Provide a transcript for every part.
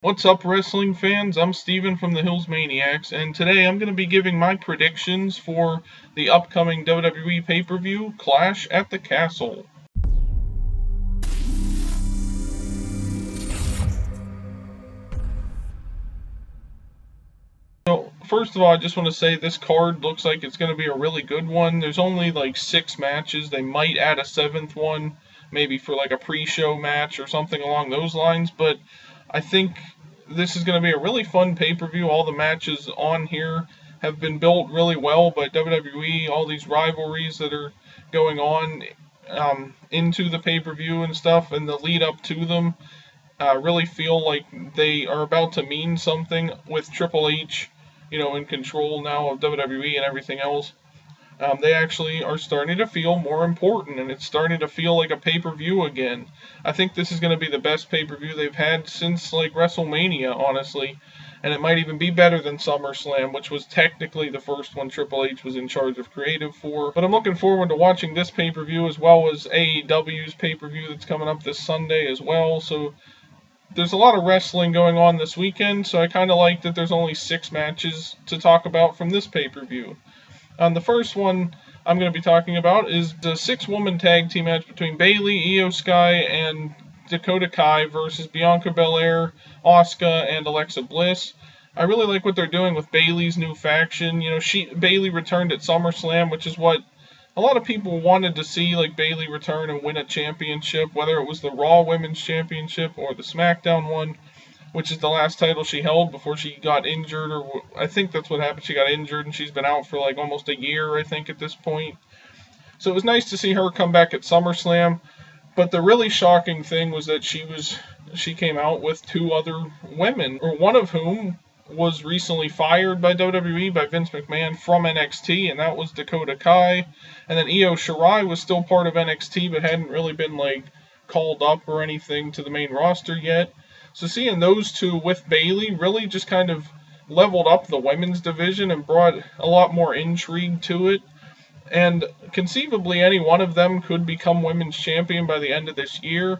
What's up, wrestling fans? I'm Steven from the Hills Maniacs, and today I'm going to be giving my predictions for the upcoming WWE pay-per-view, Clash at the Castle. So, first of all, I just want to say this card looks like it's going to be a really good one. There's only like 6 matches. They might add a 7th one, maybe for like a pre-show match or something along those lines, but I think this is going to be a really fun pay-per-view. All the matches on here have been built really well by WWE. All these rivalries that are going on into the pay-per-view and stuff, and the lead up to them, really feel like they are about to mean something with Triple H, in control now of WWE and everything else. They actually are starting to feel more important, and it's starting to feel like a pay-per-view again. I think this is going to be the best pay-per-view they've had since like WrestleMania, honestly, and it might even be better than SummerSlam, which was technically the first one Triple H was in charge of creative for. But I'm looking forward to watching this pay-per-view as well as AEW's pay-per-view that's coming up this Sunday as well. So there's a lot of wrestling going on this weekend, so I kind of like that there's only 6 matches to talk about from this pay-per-view. The first one I'm going to be talking about is the 6-woman tag team match between Bayley, Io Sky, and Dakota Kai versus Bianca Belair, Asuka, and Alexa Bliss. I really like what they're doing with Bayley's new faction. Bayley returned at SummerSlam, which is what a lot of people wanted to see, like Bayley return and win a championship, whether it was the Raw Women's Championship or the SmackDown one, which is the last title she held before she got injured, or I think that's what happened. She got injured and she's been out for like almost a year, I think, at this point. So it was nice to see her come back at SummerSlam. But the really shocking thing was that she came out with 2 other women, or one of whom was recently fired by WWE, by Vince McMahon, from NXT, and that was Dakota Kai. And then Io Shirai was still part of NXT, but hadn't really been like called up or anything to the main roster yet. So seeing those 2 with Bayley really just kind of leveled up the women's division and brought a lot more intrigue to it. And conceivably, any one of them could become women's champion by the end of this year.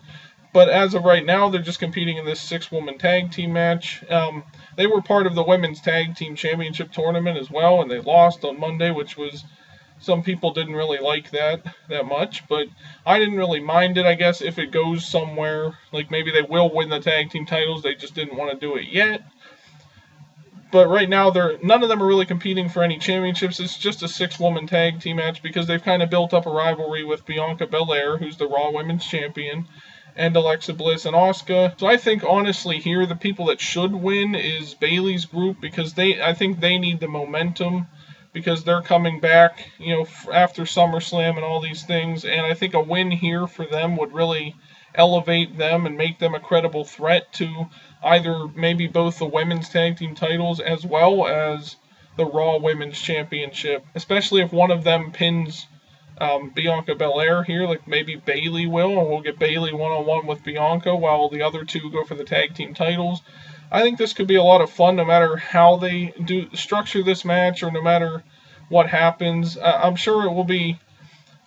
But as of right now, they're just competing in this 6-woman tag team match. They were part of the women's tag team championship tournament as well, and they lost on Monday, which was, some people didn't really like that much, but I didn't really mind it, I guess, if it goes somewhere. Like maybe they will win the tag team titles, they just didn't want to do it yet. But right now, none of them are really competing for any championships. It's just a 6-woman tag team match because they've kind of built up a rivalry with Bianca Belair, who's the Raw Women's Champion, and Alexa Bliss and Asuka. So I think, honestly, here, the people that should win is Bayley's group, because I think they need the momentum, because they're coming back, after SummerSlam and all these things, and I think a win here for them would really elevate them and make them a credible threat to either maybe both the women's tag team titles as well as the Raw Women's Championship, especially if one of them pins Bianca Belair here, like maybe Bayley will, and we'll get Bayley one-on-one with Bianca while the other 2 go for the tag team titles. I think this could be a lot of fun no matter how they structure this match, or no matter what happens. I'm sure it'll be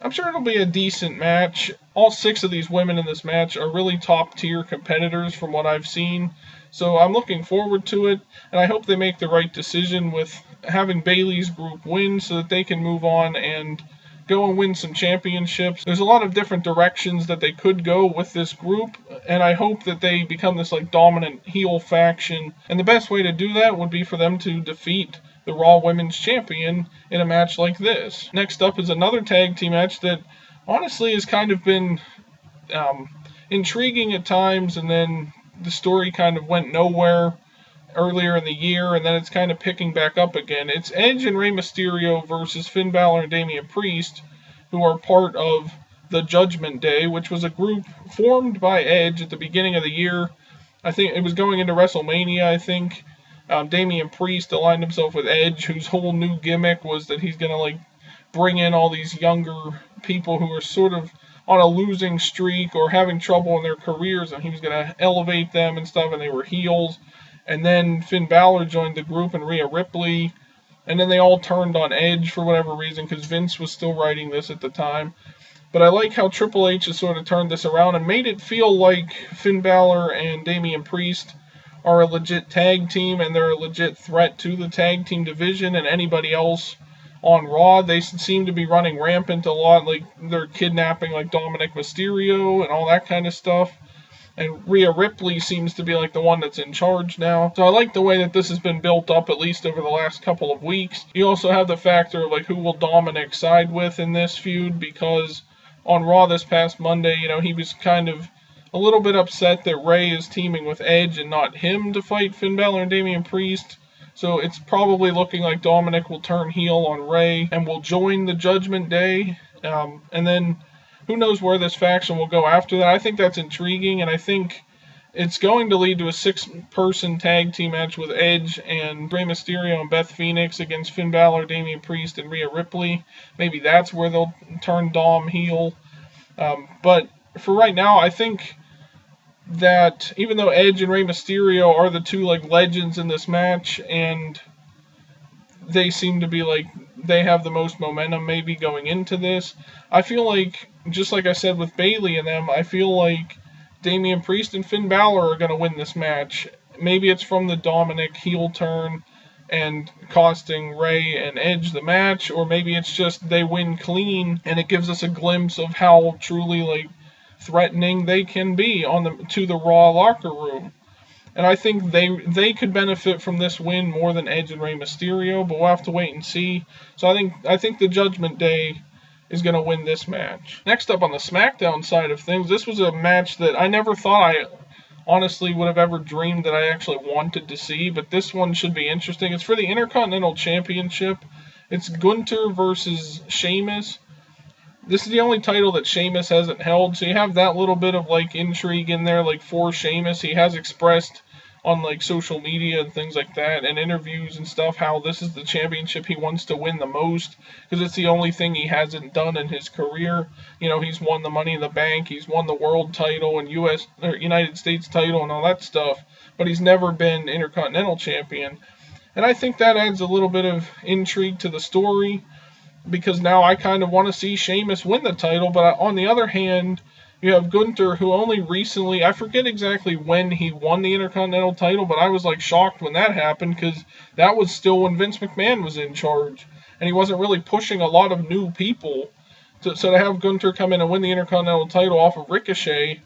a decent match. All 6 of these women in this match are really top-tier competitors from what I've seen. So I'm looking forward to it, and I hope they make the right decision with having Bayley's group win so that they can move on and go and win some championships. There's a lot of different directions that they could go with this group, and I hope that they become this like dominant heel faction. And the best way to do that would be for them to defeat the Raw Women's Champion in a match like this. Next up is another tag team match that honestly has kind of been intriguing at times, and then the story kind of went nowhere earlier in the year, and then it's kind of picking back up again. It's Edge and Rey Mysterio versus Finn Balor and Damian Priest, who are part of the Judgment Day, which was a group formed by Edge at the beginning of the year. I think it was going into WrestleMania, I think. Damian Priest aligned himself with Edge, whose whole new gimmick was that he's going to bring in all these younger people who are sort of on a losing streak or having trouble in their careers, and he was going to elevate them and stuff, and they were heels. And then Finn Balor joined the group, and Rhea Ripley, and then they all turned on Edge for whatever reason, because Vince was still writing this at the time. But I like how Triple H has sort of turned this around and made it feel like Finn Balor and Damian Priest are a legit tag team and they're a legit threat to the tag team division and anybody else on Raw. They seem to be running rampant a lot, like they're kidnapping like Dominic Mysterio and all that kind of stuff. And Rhea Ripley seems to be like the one that's in charge now. So I like the way that this has been built up, at least over the last couple of weeks. You also have the factor of like who will Dominic side with in this feud, because on Raw this past Monday, he was kind of a little bit upset that Rey is teaming with Edge and not him to fight Finn Balor and Damian Priest. So it's probably looking like Dominic will turn heel on Rey and will join the Judgment Day. And then who knows where this faction will go after that. I think that's intriguing, and I think it's going to lead to a 6-person tag team match with Edge and Rey Mysterio and Beth Phoenix against Finn Balor, Damian Priest, and Rhea Ripley. Maybe that's where they'll turn Dom heel. But for right now, I think that even though Edge and Rey Mysterio are the two like legends in this match, and they seem to be like they have the most momentum maybe going into this, I feel like, just like I said with Bayley and them, I feel like Damian Priest and Finn Balor are going to win this match. Maybe it's from the Dominic heel turn and costing Rey and Edge the match, or maybe it's just they win clean and it gives us a glimpse of how truly like threatening they can be to the Raw locker room. And I think they could benefit from this win more than Edge and Rey Mysterio, but we'll have to wait and see. So I think the Judgment Day is going to win this match. Next up on the SmackDown side of things, this was a match that I never thought I honestly would have ever dreamed that I actually wanted to see, but this one should be interesting. It's for the Intercontinental Championship. It's Gunther versus Sheamus. This is the only title that Sheamus hasn't held, so you have that little bit of like intrigue in there, like for Sheamus. He has expressed on like social media and things like that, and interviews and stuff, how this is the championship he wants to win the most, because it's the only thing he hasn't done in his career. He's won the Money in the Bank, he's won the world title and United States title and all that stuff, but he's never been Intercontinental Champion. And I think that adds a little bit of intrigue to the story, because now I kind of want to see Sheamus win the title. But on the other hand, you have Gunther, who only recently, I forget exactly when he won the Intercontinental title, but I was like shocked when that happened, because that was still when Vince McMahon was in charge, and he wasn't really pushing a lot of new people. So to have Gunther come in and win the Intercontinental title off of Ricochet,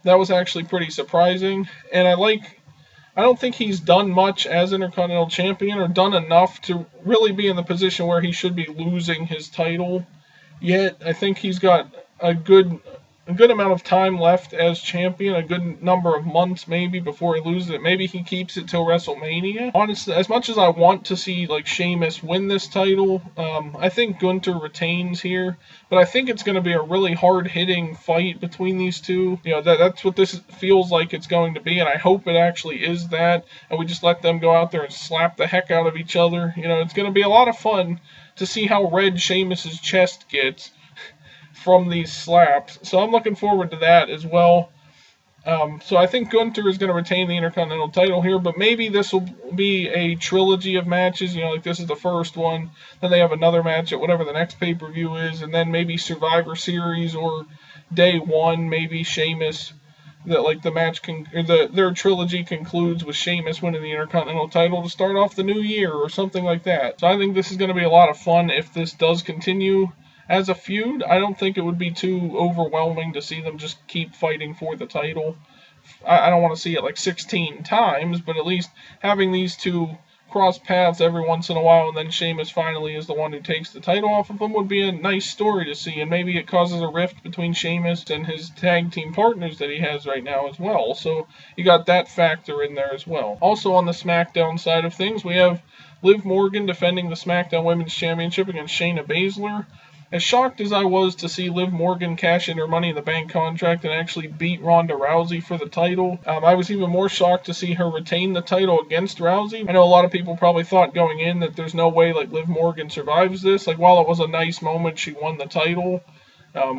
that was actually pretty surprising. And I don't think he's done much as Intercontinental Champion, or done enough to really be in the position where he should be losing his title yet. I think he's got a good amount of time left as champion, a good number of months maybe before he loses it. Maybe he keeps it till WrestleMania. Honestly, as much as I want to see like Sheamus win this title, I think Gunther retains here, but I think it's going to be a really hard-hitting fight between these two. That's what this feels like it's going to be, and I hope it actually is that, and we just let them go out there and slap the heck out of each other. It's going to be a lot of fun to see how red Sheamus's chest gets from these slaps. So I'm looking forward to that as well. So I think Gunther is going to retain the Intercontinental title here, but maybe this will be a trilogy of matches. Like this is the first one, then they have another match at whatever the next pay-per-view is, and then maybe Survivor Series or Day 1, maybe Sheamus, the match their trilogy concludes with Sheamus winning the Intercontinental title to start off the new year or something like that. So I think this is going to be a lot of fun if this does continue as a feud. I don't think it would be too overwhelming to see them just keep fighting for the title. I don't want to see it like 16 times, but at least having these two cross paths every once in a while, and then Sheamus finally is the one who takes the title off of them, would be a nice story to see, and maybe it causes a rift between Sheamus and his tag team partners that he has right now as well. So you got that factor in there as well. Also on the SmackDown side of things, we have Liv Morgan defending the SmackDown Women's Championship against Shayna Baszler. As shocked as I was to see Liv Morgan cash in her Money in the Bank contract and actually beat Ronda Rousey for the title, I was even more shocked to see her retain the title against Rousey. I know a lot of people probably thought going in that there's no way Liv Morgan survives this. While it was a nice moment, she won the title.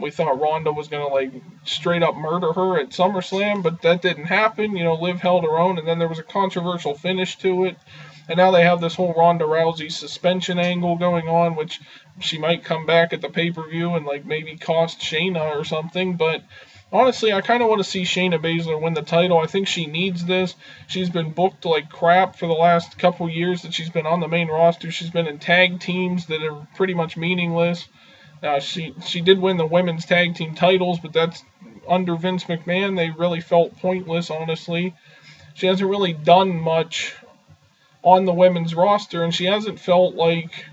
We thought Ronda was going to straight up murder her at SummerSlam, but that didn't happen. Liv held her own, and then there was a controversial finish to it. And now they have this whole Ronda Rousey suspension angle going on, which she might come back at the pay-per-view and maybe cost Shayna or something. But Honestly, I kind of want to see Shayna Baszler win the title. I think she needs this. She's been booked like crap for the last couple years that she's been on the main roster. She's been in tag teams that are pretty much meaningless. She did win the women's tag team titles, but that's under Vince McMahon. They really felt pointless, honestly. She hasn't really done much on the women's roster, and she hasn't felt like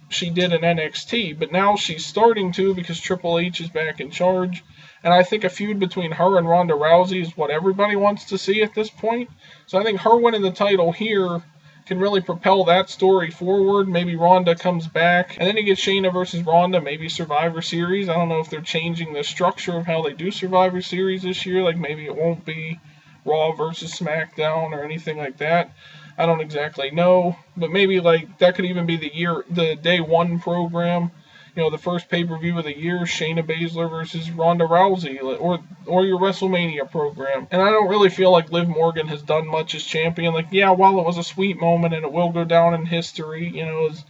she did in NXT. But now she's starting to, because Triple H is back in charge. And I think a feud between her and Ronda Rousey is what everybody wants to see at this point. So I think her winning the title here can really propel that story forward. Maybe Ronda comes back, and then you get Shayna versus Ronda, maybe Survivor Series. I don't know if they're changing the structure of how they do Survivor Series this year. Like, maybe it won't be Raw versus SmackDown or anything like that. I don't exactly know. But maybe, like, that could even be the day one program. You know, the first pay-per-view of the year, Shayna Baszler versus Ronda Rousey, or your WrestleMania program. And I don't really feel like Liv Morgan has done much as champion. Like, yeah, while it was a sweet moment and it will go down in history, you know, as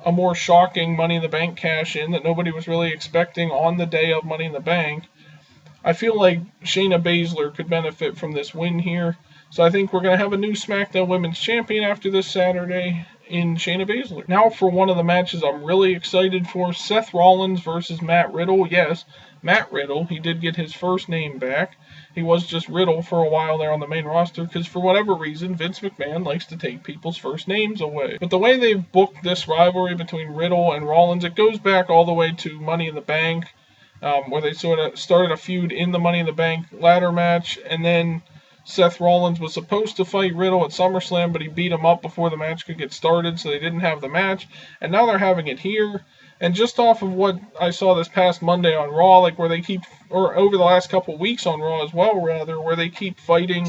a more shocking Money in the Bank cash-in that nobody was really expecting on the day of Money in the Bank, I feel like Shayna Baszler could benefit from this win here. So I think we're going to have a new SmackDown Women's Champion after this Saturday in Shayna Baszler. Now for one of the matches I'm really excited for, Seth Rollins versus Matt Riddle. Yes, Matt Riddle. He did get his first name back. He was just Riddle for a while there on the main roster because for whatever reason, Vince McMahon likes to take people's first names away. But the way they've booked this rivalry between Riddle and Rollins, it goes back all the way to Money in the Bank, where they sort of started a feud in the Money in the Bank ladder match, and then Seth Rollins was supposed to fight Riddle at SummerSlam, but he beat him up before the match could get started, so they didn't have the match. And now they're having it here. And just off of what I saw this past Monday on Raw, like where they keep, or over the last couple weeks on Raw as well, rather, where they keep fighting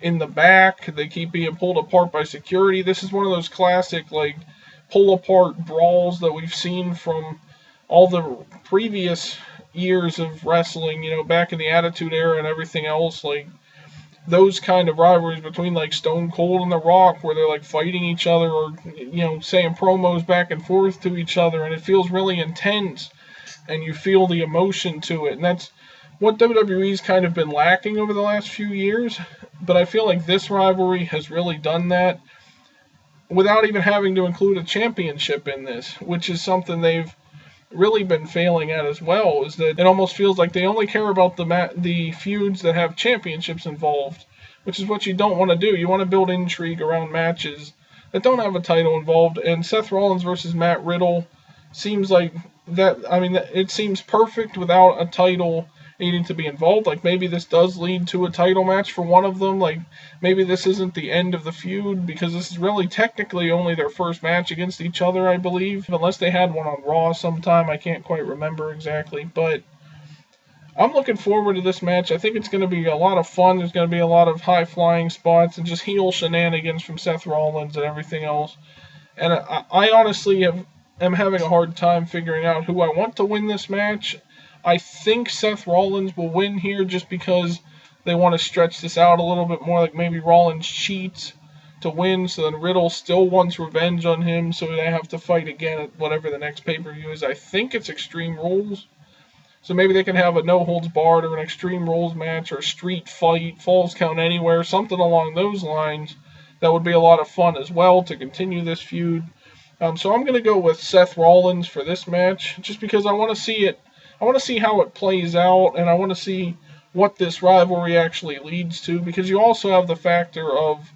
in the back, they keep being pulled apart by security. This is one of those classic, like, pull-apart brawls that we've seen from all the previous years of wrestling, you know, back in the Attitude Era and everything else, like, those kind of rivalries between like Stone Cold and The Rock where they're like fighting each other or, you know, saying promos back and forth to each other, and it feels really intense and you feel the emotion to it. And that's what WWE's kind of been lacking over the last few years. But I feel like this rivalry has really done that without even having to include a championship in this, which is something they've really been failing at as well, is that it almost feels like they only care about the feuds that have championships involved, which is what you don't want to do. You want to build intrigue around matches that don't have a title involved, and Seth Rollins versus Matt Riddle seems like that. I mean, it seems perfect without a title needing to be involved. Like, maybe this does lead to a title match for one of them. Like, maybe this isn't the end of the feud, because this is really technically only their first match against each other, I believe. Unless they had one on Raw sometime. I can't quite remember exactly. But I'm looking forward to this match. I think it's going to be a lot of fun. There's going to be a lot of high-flying spots and just heel shenanigans from Seth Rollins and everything else. And I honestly am having a hard time figuring out who I want to win this match. I think Seth Rollins will win here just because they want to stretch this out a little bit more. Like, maybe Rollins cheats to win, so then Riddle still wants revenge on him, so they have to fight again at whatever the next pay-per-view is. I think it's Extreme Rules. So maybe they can have a no-holds-barred or an Extreme Rules match or a street fight, Falls Count Anywhere, something along those lines. That would be a lot of fun as well to continue this feud. So I'm going to go with Seth Rollins for this match, just because I want to see it. I want to see how it plays out, and I want to see what this rivalry actually leads to, because you also have the factor of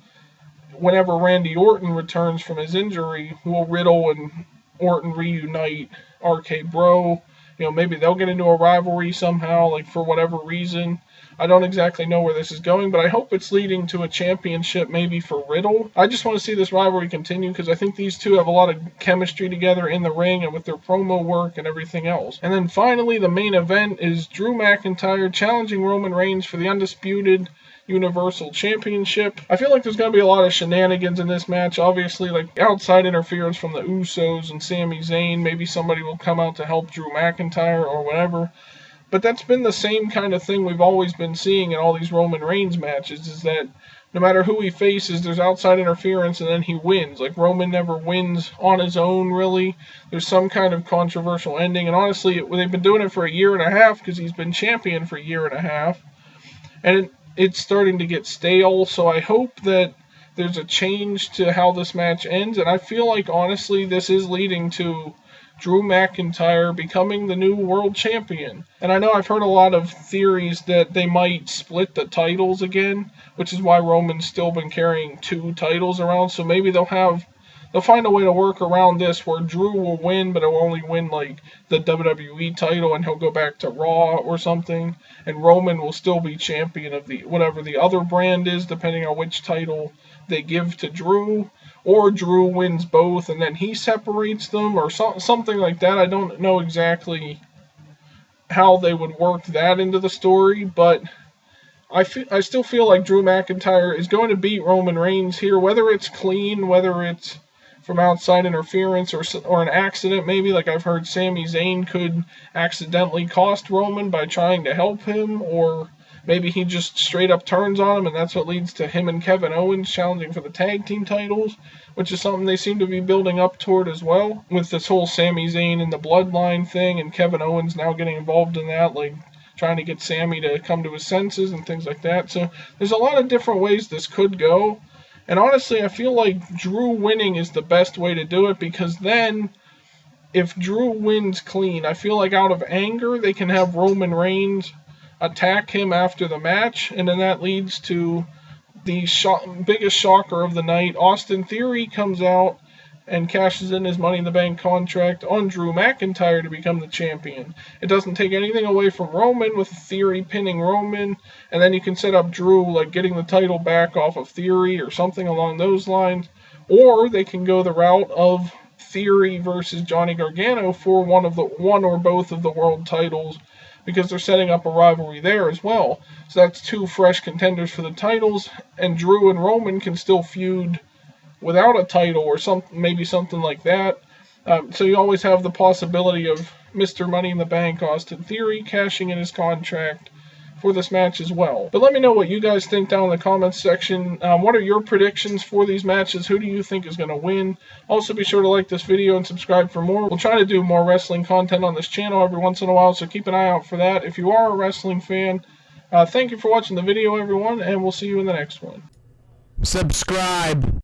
whenever Randy Orton returns from his injury, will Riddle and Orton reunite RK Bro? You know, maybe they'll get into a rivalry somehow, like, for whatever reason. I don't exactly know where this is going, but I hope it's leading to a championship maybe for Riddle. I just want to see this rivalry continue because I think these two have a lot of chemistry together in the ring and with their promo work and everything else. And then finally, the main event is Drew McIntyre challenging Roman Reigns for the undisputed Universal Championship. I feel like there's going to be a lot of shenanigans in this match. Obviously, like outside interference from the Usos and Sami Zayn. Maybe somebody will come out to help Drew McIntyre or whatever. But that's been the same kind of thing we've always been seeing in all these Roman Reigns matches, is that no matter who he faces, there's outside interference and then he wins. Like, Roman never wins on his own, really. There's some kind of controversial ending. And honestly, they've been doing it for a year and a half because he's been champion for a year and a half. And it's starting to get stale, so I hope that there's a change to how this match ends. And I feel like, honestly, this is leading to Drew McIntyre becoming the new world champion. And I know I've heard a lot of theories that they might split the titles again, which is why Roman's still been carrying 2 titles around. So maybe they'll find a way to work around this where Drew will win, but he'll only win like the WWE title and he'll go back to Raw or something. And Roman will still be champion of the whatever the other brand is, depending on which title they give to Drew. Or Drew wins both and then he separates them, or something like that. I don't know exactly how they would work that into the story, but I still feel like Drew McIntyre is going to beat Roman Reigns here, whether it's clean, whether it's from outside interference or an accident maybe. Like, I've heard Sami Zayn could accidentally cost Roman by trying to help him, or maybe he just straight up turns on him, and that's what leads to him and Kevin Owens challenging for the tag team titles, which is something they seem to be building up toward as well, with this whole Sami Zayn and the bloodline thing, and Kevin Owens now getting involved in that, like trying to get Sami to come to his senses and things like that. So there's a lot of different ways this could go. And honestly, I feel like Drew winning is the best way to do it, because then if Drew wins clean, I feel like out of anger, they can have Roman Reigns attack him after the match, and then that leads to the biggest shocker of the night. Austin Theory comes out and cashes in his Money in the Bank contract on Drew McIntyre to become the champion. It doesn't take anything away from Roman, with Theory pinning Roman, and then you can set up Drew like getting the title back off of Theory or something along those lines. Or they can go the route of Theory versus Johnny Gargano for one or both of the world titles, because they're setting up a rivalry there as well. So that's 2 fresh contenders for the titles, and Drew and Roman can still feud without a title or maybe something like that. So you always have the possibility of Mr. Money in the Bank Austin Theory cashing in his contract for this match as well. But let me know what you guys think down in the comments section. What are your predictions for these matches? Who do you think is going to win? Also, be sure to like this video and subscribe for more. We'll try to do more wrestling content on this channel every once in a while, so keep an eye out for that. If you are a wrestling fan, thank you for watching the video, everyone, and we'll see you in the next one. Subscribe.